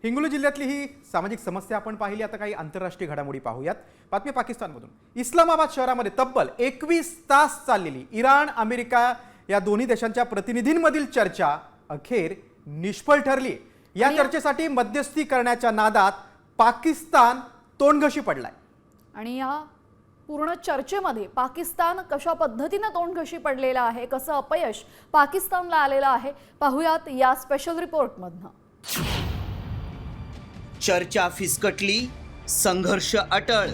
हिंगोली जिल्ह्यातली ही सामाजिक समस्या आपण पाहिली। आता काही आंतरराष्ट्रीय घडामोडी पाहूयात। बातमी पाकिस्तानमधून। इस्लामाबाद शहरामध्ये तब्बल 21 तास चाललेली इराण अमेरिका या दोन्ही देशांच्या प्रतिनिधींमधील चर्चा अखेर निष्फळ ठरली। या चर्चेसाठी मध्यस्थी करण्याच्या नादात पाकिस्तान तोंडघशी पडलाय। आणि या पूर्ण चर्चेमध्ये पाकिस्तान कशा पद्धतीने तोंडघशी पडलेला आहे, कसं अपयश पाकिस्तानला आलेलं आहे, पाहूयात या स्पेशल रिपोर्टमधनं। चर्चा फिसकटली, संघर्ष अटळ।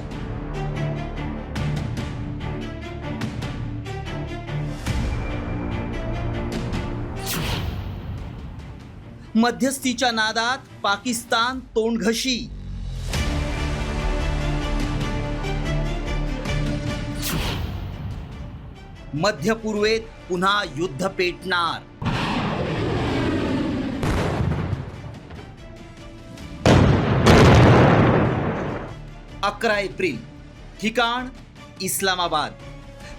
मध्यस्थीच्या नादात पाकिस्तान तोंडघशी। मध्य पूर्वेत पुन्हा युद्ध पेटणार। 11 एप्रिल, ठिकाण इस्लामाबाद।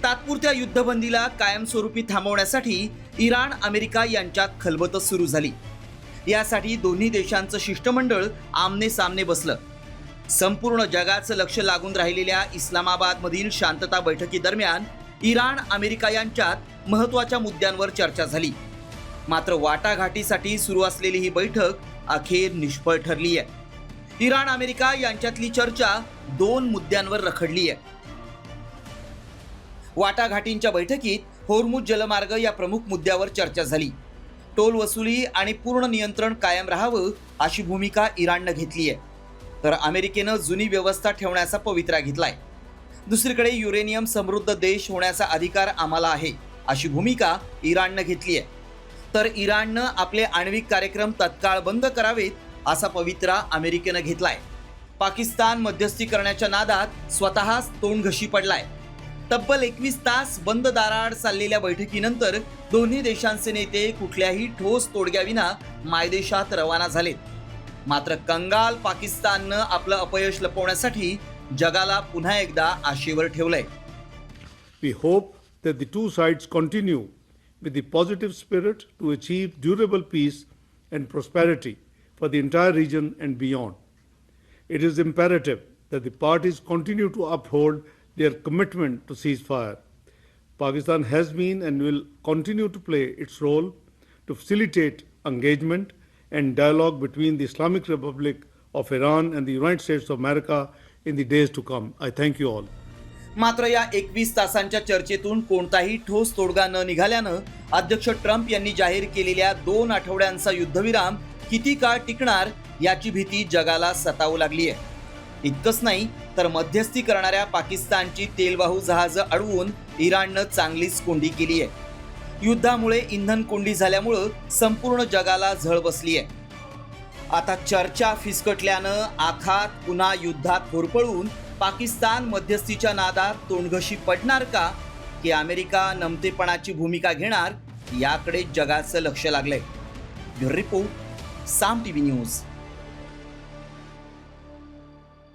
तात्पुरत्या युद्धबंदीला कायमस्वरूपी थांबवण्यासाठी इराण अमेरिका यांच्यात खलबत सुरू झाली। यासाठी दोन्ही देशांचं शिष्टमंडळ आमने सामने बसलं। संपूर्ण जगाचं लक्ष लागून राहिलेल्या इस्लामाबादमधील शांतता बैठकीदरम्यान इराण अमेरिका यांच्यात महत्त्वाच्या मुद्द्यांवर चर्चा झाली। मात्र वाटाघाटीसाठी सुरू असलेली ही बैठक अखेर निष्फळ ठरली आहे। इराण अमेरिका यांच्यातली चर्चा 2 मुद्द्यांवर रखडली आहे। वाटाघाटींच्या बैठकीत होर्मुझ जलमार्ग या प्रमुख मुद्द्यावर चर्चा झाली। टोल वसुली आणि पूर्ण नियंत्रण कायम राहावं अशी भूमिका इराणनं घेतली आहे, तर अमेरिकेनं जुनी व्यवस्था ठेवण्याचा पवित्रा घेतलाय। दुसरीकडे युरेनियम समृद्ध देश होण्याचा अधिकार आम्हाला आहे अशी भूमिका इराणनं घेतली आहे, तर इराणनं आपले आण्विक कार्यक्रम तत्काळ बंद करावेत असा पवित्रा अमेरिकेनं घेतलाय। पाकिस्तान मध्यस्थी करण्याच्या नादात स्वतःच तोंडघशी पडलाय। तब्बल 21 तास बंद दाराआड चाललेल्या बैठकीनंतर दोन्ही देशांचे नेते कुठल्याही ठोस तोडग्याविना मायदेशात रवाना झालेत। मात्र कंगाल पाकिस्ताननं आपलं अपयश लपवण्यासाठी जगाला पुन्हा एकदा आशेवर ठेवलंय। We hope that the two sides continue with the positive spirit to achieve durable peace and prosperity for the entire region and beyond. It is imperative that the parties continue to uphold their commitment to ceasefire. Pakistan has been and will continue to play its role to facilitate engagement and dialogue between the Islamic Republic of Iran and the United States of America in the days to come. I thank you all. मात्र या 21 तासांच्या चर्चेतून कोणताही ठोस तोडगा न निघाल्यानं अध्यक्ष Trump यांनी जाहीर केलेल्या 2 आठवड्यांचा युद्धविराम किती काळ टिकणार याची भीती जगाला सतावू लागली आहे। इतकंच नाही तर मध्यस्थी करणाऱ्या पाकिस्तानची तेलवाहू जहाजं अडवून इराणनं चांगलीच कोंडी केली आहे। युद्धामुळे इंधन कोंडी झाल्यामुळं संपूर्ण जगाला झळ बसली आहे। आता चर्चा फिसकटल्यानं आखात पुन्हा युद्धात होरपळून पाकिस्तान मध्यस्थीच्या नादात तोंडघशी पडणार का, की अमेरिका नमतेपणाची भूमिका घेणार, याकडे जगाचं लक्ष लागलंय। ब्युरो रिपोर्ट, साम टीव्ही न्यूज।